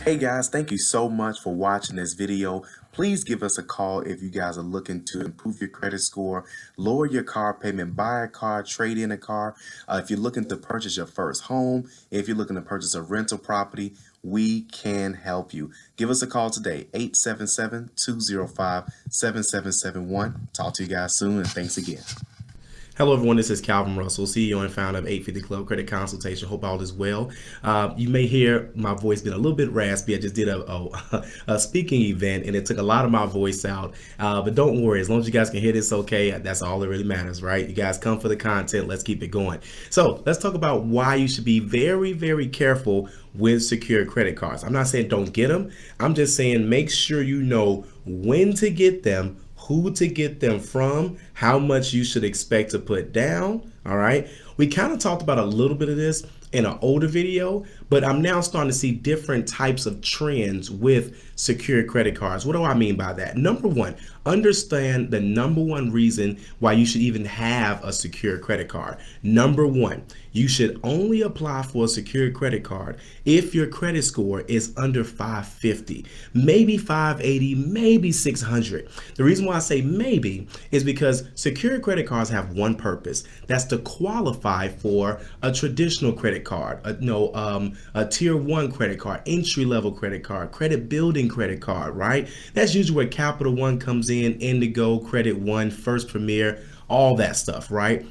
Hey guys, thank you so much for watching this video. Please give us a call if you guys are looking to improve your credit score, lower your car payment, buy a car, trade in a car. If you're looking to purchase your first home, if you're looking to purchase a rental property, we can help you. Give us a call today, 877-205-7771. Talk to you guys soon, and thanks again. Hello, everyone. This is Calvin Russell, CEO and founder of 850 Club Credit Consultation. Hope all is well. You may hear my voice being a little bit raspy. I just did a speaking event, and it took a lot of my voice out. But don't worry, as long as you guys can hear this okay, that's all that really matters, right? You guys come for the content. Let's keep it going. So let's talk about why you should be very, very careful with secured credit cards. I'm not saying don't get them. I'm just saying make sure you know when to get them, who to get them from, how much you should expect to put down. All right. We kind of talked about a little bit of this in an older video, but I'm now starting to see different types of trends with secured credit cards. What do I mean by that? Number one, understand the number one reason why you should even have a secured credit card. Number one, you should only apply for a secured credit card if your credit score is under 550, maybe 580, maybe 600. The reason why I say maybe is because secured credit cards have one purpose. That's to qualify for a traditional credit card, a tier one credit card, entry level credit card, credit building credit card, right? That's usually where Capital One comes in, Indigo, Credit One, First Premier, all that stuff, right?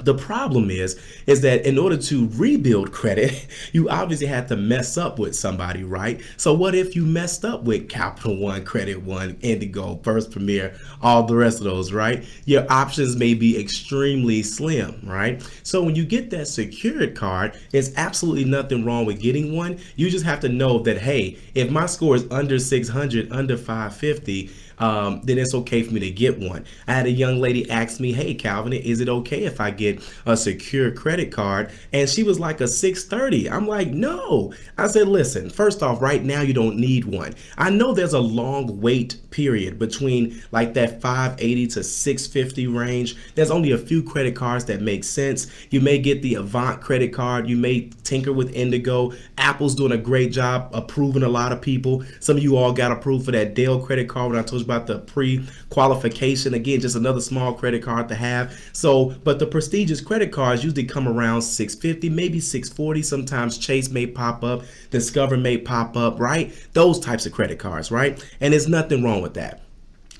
The problem is that in order to rebuild credit, you obviously had to mess up with somebody, right? So what if you messed up with Capital One, Credit One, Indigo, First Premier, all the rest of those, right? Your options may be extremely slim, right? So when you get that secured card, there's absolutely nothing wrong with getting one. You just have to know that, hey, if my score is under 600, under 550, then it's okay for me to get one. I had a young lady ask me, hey, Calvin, is it okay if I get a secure credit card? And she was like a 630. I'm like, no. I said, listen, first off, right now you don't need one. I know there's a long wait period between like that 580 to 650 range. There's only a few credit cards that make sense. You may get the Avant credit card. You may tinker with Indigo. Apple's doing a great job approving a lot of people. Some of you all got approved for that Dell credit card when I told you about the pre-qualification. Again, just another small credit card to have. So, but the prestigious credit cards usually come around 650, maybe 640. Sometimes Chase may pop up, Discover may pop up, right? Those types of credit cards, right? And there's nothing wrong with that.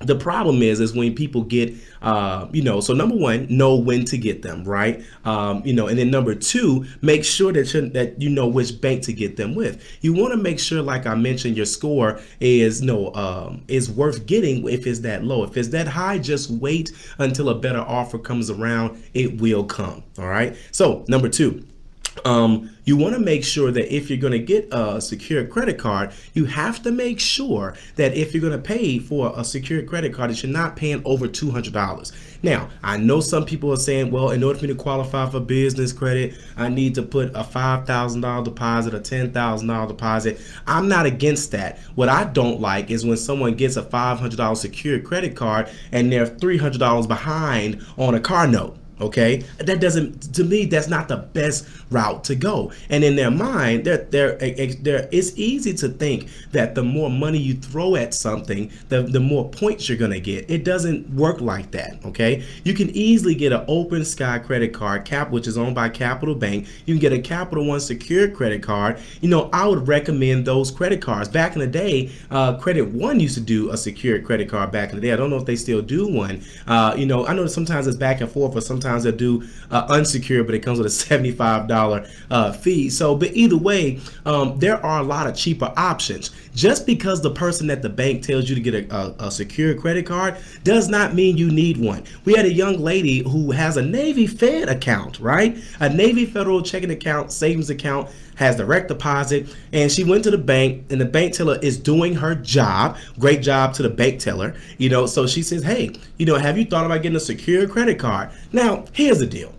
The problem is when people get, so number one, know when to get them, right? And then number two, make sure that you know which bank to get them with. You want to make sure, like I mentioned, your score is is worth getting if it's that low. If it's that high, just wait until a better offer comes around. It will come. All right. So number two. You want to make sure that if you're going to get a secure credit card, you have to make sure that if you're going to pay for a secure credit card, that you're not paying over $200. Now, I know some people are saying, well, in order for me to qualify for business credit, I need to put a $5,000 deposit, a $10,000 deposit. I'm not against that. What I don't like is when someone gets a $500 secured credit card and they're $300 behind on a car note. Okay, that doesn't, to me, that's not the best route to go. And in their mind, it's easy to think that the more money you throw at something, the more points you're going to get. It doesn't work like that. Okay, you can easily get an Open Sky credit card, which is owned by Capital Bank. You can get a Capital One secured credit card. I would recommend those credit cards. Back in the day, Credit One used to do a secured credit card back in the day. I don't know if they still do one. I know sometimes it's back and forth, but sometimes they'll do unsecured, but it comes with a $75 fee. So, but either way, there are a lot of cheaper options. Just because the person at the bank tells you to get a secure credit card does not mean you need one. We had a young lady who has a Navy Fed account, right? A Navy Federal checking account, savings account, has direct deposit, and she went to the bank, and the bank teller is doing her job. Great job to the bank teller. So she says, hey, have you thought about getting a secure credit card? Now, here's the deal.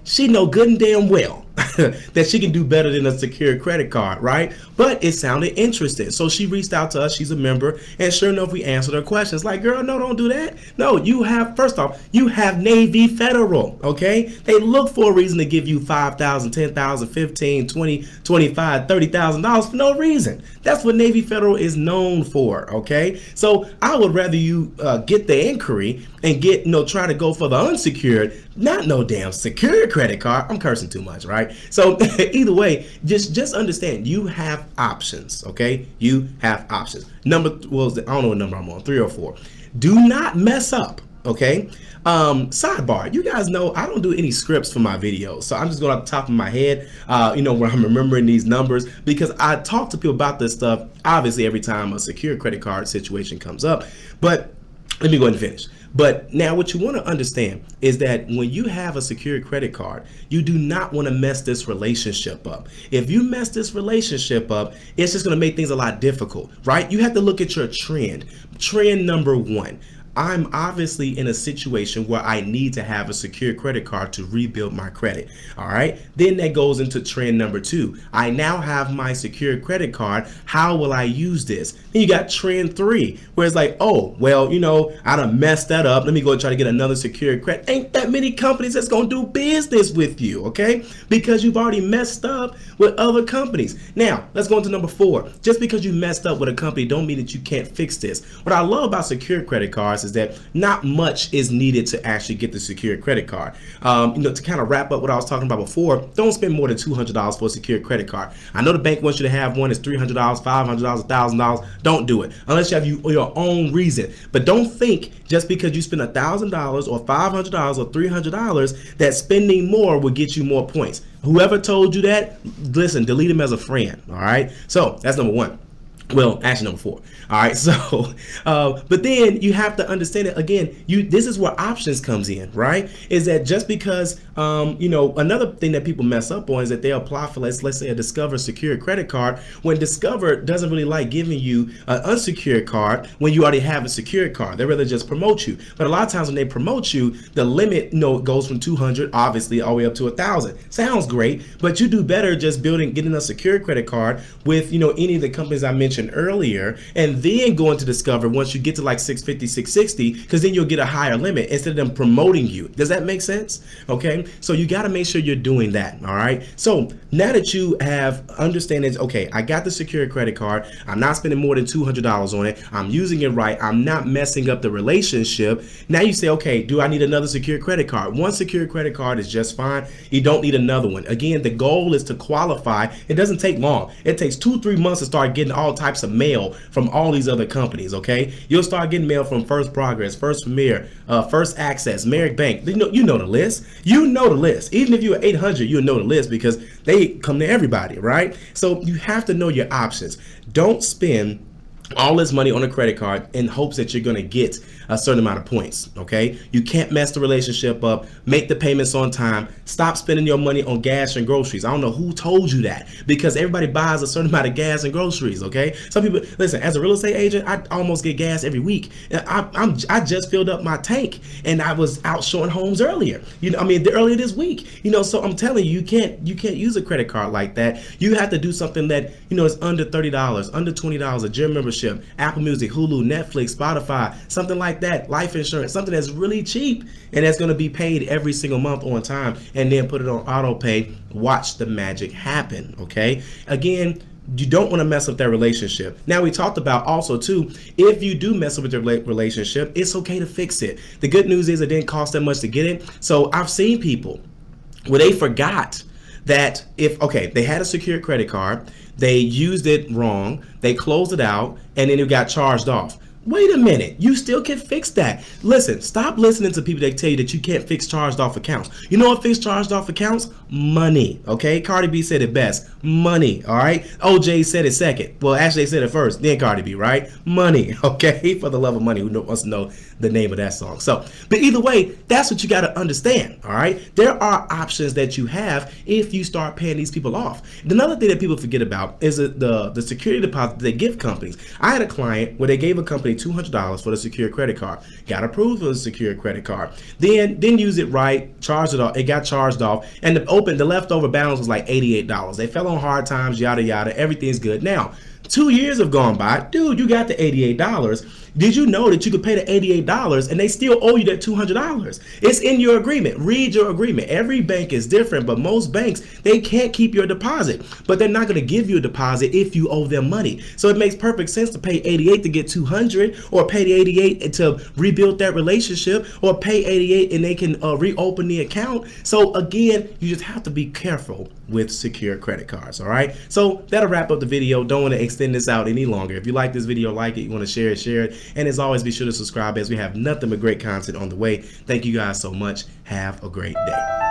She know good and damn well that she can do better than a secured credit card, right? But it sounded interesting. So she reached out to us. She's a member. And sure enough, we answered her questions. Like, girl, no, don't do that. No, you have, first off, you have Navy Federal, okay? They look for a reason to give you $5,000, $10,000, $15,000, $20,000, $25,000, $30,000 for no reason. That's what Navy Federal is known for, okay? So I would rather you get the inquiry and get, try to go for the unsecured, not no damn secured credit card. I'm cursing too much, right? So either way, just understand you have options, okay? You have options. I don't know what number I'm on, 3 or 4. Do not mess up, okay? Sidebar, you guys know I don't do any scripts for my videos, so I'm just going off the top of my head, where I'm remembering these numbers, because I talk to people about this stuff obviously every time a secure credit card situation comes up. But let me go ahead and finish. But now what you want to understand is that when you have a secured credit card, you do not want to mess this relationship up. If you mess this relationship up, it's just going to make things a lot difficult, right? You have to look at your trend. Trend number 1. I'm obviously in a situation where I need to have a secure credit card to rebuild my credit. All right. Then that goes into trend number 2. I now have my secure credit card. How will I use this? Then you got trend 3, where it's like, oh, well, I done messed that up. Let me go try to get another secure credit. Ain't that many companies that's going to do business with you. Okay. Because you've already messed up with other companies. Now let's go into number 4. Just because you messed up with a company don't mean that you can't fix this. What I love about secure credit cards is that not much is needed to actually get the secured credit card. To kind of wrap up what I was talking about before, don't spend more than $200 for a secured credit card. I know the bank wants you to have one that's $300, $500, $1,000. Don't do it unless you have your own reason. But don't think just because you spend $1,000 or $500 or $300 that spending more will get you more points. Whoever told you that, listen, delete them as a friend. All right. So that's number 1. Well, actually number 4. All right. So, but then you have to understand it again. This is where options comes in, right? Is that just because, another thing that people mess up on is that they apply for, let's say, a Discover secured credit card when Discover doesn't really like giving you an unsecured card when you already have a secured card. They rather just promote you. But a lot of times when they promote you, the limit, goes from 200, obviously, all the way up to 1,000. Sounds great, but you do better just getting a secured credit card with, any of the companies I mentioned earlier, and then going to Discover once you get to like 650, 660, because then you'll get a higher limit instead of them promoting you. Does that make sense? Okay, so you got to make sure you're doing that. All right, so now that you have understanding, okay, I got the secured credit card, I'm not spending more than $200 on it, I'm using it right, I'm not messing up the relationship. Now you say, okay, do I need another secured credit card? One secured credit card is just fine. You don't need another one. Again, the goal is to qualify. It doesn't take long. It takes 2-3 months to start getting all types of mail from all these other companies. Okay, you'll start getting mail from First Progress, First Premier, First Access, Merrick Bank. You know the list. You know the list. Even if you're 800, you'll know the list because they come to everybody, right? So you have to know your options. Don't spend all this money on a credit card in hopes that you're going to get a certain amount of points. Okay, you can't mess the relationship up. Make the payments on time. Stop spending your money on gas and groceries. I don't know who told you that, because everybody buys a certain amount of gas and groceries. Okay, some people, listen, as a real estate agent, I almost get gas every week. I just filled up my tank and I was out showing homes earlier. Earlier this week. So I'm telling you, you can't use a credit card like that. You have to do something that is under $30, under $20, a gym membership, Apple Music, Hulu, Netflix, Spotify, something like that, life insurance, something that's really cheap and that's going to be paid every single month on time, and then put it on auto pay. Watch the magic happen. Okay, again, you don't want to mess up that relationship. Now, we talked about also too, if you do mess up with your relationship, it's okay to fix it. The good news is it didn't cost that much to get it. So I've seen people where they forgot that they had a secured credit card, they used it wrong, they closed it out, and then it got charged off. Wait a minute, you still can fix that. Listen, stop listening to people that tell you that you can't fix charged off accounts. You know what fix charged off accounts? Money, okay? Cardi B said it best, money, all right? OJ said it second. Well, actually they said it first, then Cardi B, right? Money, okay? For the love of money, who wants to know the name of that song? So, but either way, that's what you got to understand, all right? There are options that you have if you start paying these people off. Another thing that people forget about is the security deposit they give companies. I had a client where they gave a company $200 for the secure credit card. Got approved for the secure credit card. Then use it right, charged it off. It got charged off, and the leftover balance was like $88. They fell on hard times, yada yada. Everything's good now. 2 years have gone by. Dude, you got the $88. Did you know that you could pay the $88 and they still owe you that $200? It's in your agreement. Read your agreement. Every bank is different, but most banks, they can't keep your deposit, but they're not going to give you a deposit if you owe them money. So it makes perfect sense to pay $88 to get $200, or pay the $88 to rebuild that relationship, or pay $88 and they can reopen the account. So again, you just have to be careful with secure credit cards. All right, so that'll wrap up the video. Don't want to extend this out any longer. If you like this video, like it. You want to share it, and as always, be sure to subscribe, as we have nothing but great content on the way. Thank you guys so much. Have a great day.